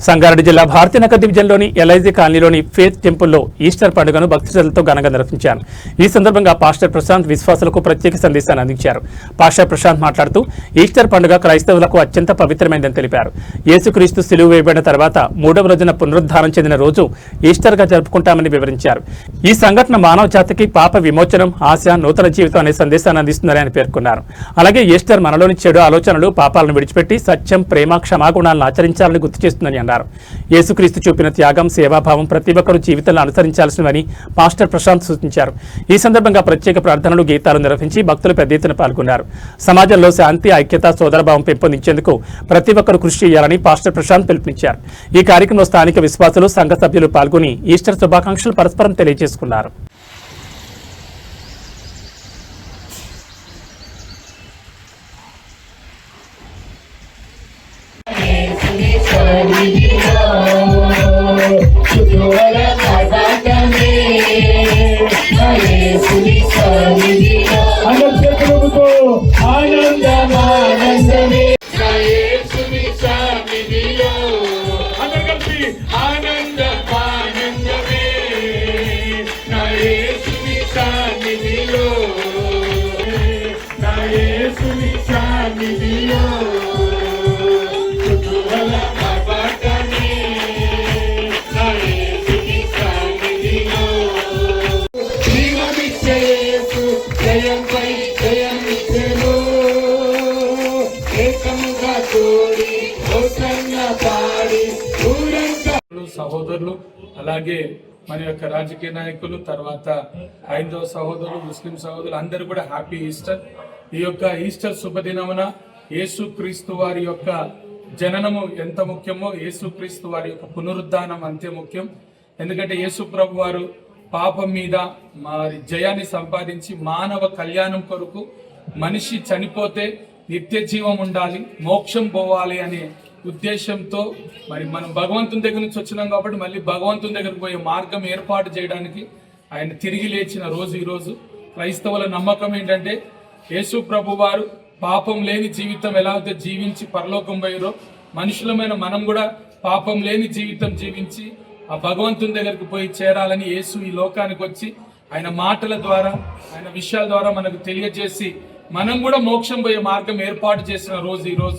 సంగారెడ్డి జిల్లా భారతీనగర్ డివిజన్లోని ఎల్ఐజీ కాలనీలోని ఫేత్ టెంపుల్లో ఈస్టర్ పండుగను భక్తి శ్రద్ధలతో ఘనంగా నిర్వహించారు. ఈ సందర్భంగా పాస్టర్ ప్రశాంత్ విశ్వాసులకు ప్రత్యేక సందేశాన్ని అందించారు. పాస్టర్ ప్రశాంత్ మాట్లాడుతూ ఈస్టర్ పండుగ క్రైస్తవులకు అత్యంత పవిత్రమైనదని తెలిపారు. యేసుక్రీస్తు సిలువ వేయబడిన తర్వాత 3వ రోజున పునరుద్ధానం చెందిన రోజు ఈస్టర్గా జరుపుకుంటామని వివరించారు. ఈ సంఘటన మానవ జాతికి పాప విమోచనం, ఆశ, నూతన జీవితం అనే సందేశాన్ని అందిస్తుందని ఆయన పేర్కొన్నారు. అలాగే ఈస్టర్ మనలోని చెడు ఆలోచనలు, పాపాలను విడిచిపెట్టి సత్యం, ప్రేమ, క్షమాగుణాలను ఆచరించాలని గుర్తు చేస్తుందని అన్నారు. యేసుక్రీస్తు చూపిన త్యాగం, సేవాభావం ప్రతి ఒక్కరూ జీవితంలో అనుసరించాల్సినవని పాస్టర్ ప్రశాంత్ సూచించారు. ఈ సందర్భంగా ప్రత్యేక ప్రార్థనలు, గీతాలు నిర్వహించి భక్తులు పెద్ద ఎత్తున పాల్గొన్నారు. సమాజంలో శాంతి, ఐక్యత, సోదరభావం పెంపొందించేందుకు ప్రతి ఒక్కరూ కృషి చేయాలని పాస్టర్ ప్రశాంత్ పిలుపునిచ్చారు. ఈ కార్యక్రమంలో స్థానిక విశ్వాసులు, సంఘ సభ్యులు పాల్గొని ఈస్టర్ శుభాకాంక్షలు పరస్పరం తెలియజేసుకున్నారు. సహోదరులు, అలాగే మన యొక్క రాజకీయ నాయకులు, తర్వాత హైందవ సహోదరులు, ముస్లిం సహోదరులు అందరూ కూడా హ్యాపీ ఈస్టర్. ఈ యొక్క ఈస్టర్ శుభదినమున యేసుక్రీస్తు వారి యొక్క జననము ఎంత ముఖ్యమో యేసుక్రీస్తు వారి యొక్క పునరుద్ధానం అంతే ముఖ్యం. ఎందుకంటే యేసు ప్రభు వారు పాపం మీద మరి జయాన్ని సంపాదించి మానవ కళ్యాణం కొరకు మనిషి చనిపోతే నిత్య జీవం ఉండాలి, మోక్షం పోవాలి అనే ఉద్దేశంతో మరి మనం భగవంతుని దగ్గర నుంచి వచ్చినాం కాబట్టి మళ్ళీ భగవంతుని దగ్గరకు పోయే మార్గం ఏర్పాటు చేయడానికి ఆయన తిరిగి లేచిన రోజు ఈరోజు. క్రైస్తవుల నమ్మకం ఏంటంటే యేసు ప్రభు వారు పాపం లేని జీవితం ఎలా అయితే జీవించి పరలోకం పోయారో మనుషులమైన మనం కూడా పాపం లేని జీవితం జీవించి ఆ భగవంతుని దగ్గరకు పోయి చేరాలని యేసు ఈ లోకానికి వచ్చి ఆయన మాటల ద్వారా, ఆయన విషయాల ద్వారా మనకు తెలియజేసి మనం కూడా మోక్షం పోయే మార్గం ఏర్పాటు చేసిన రోజు ఈరోజు.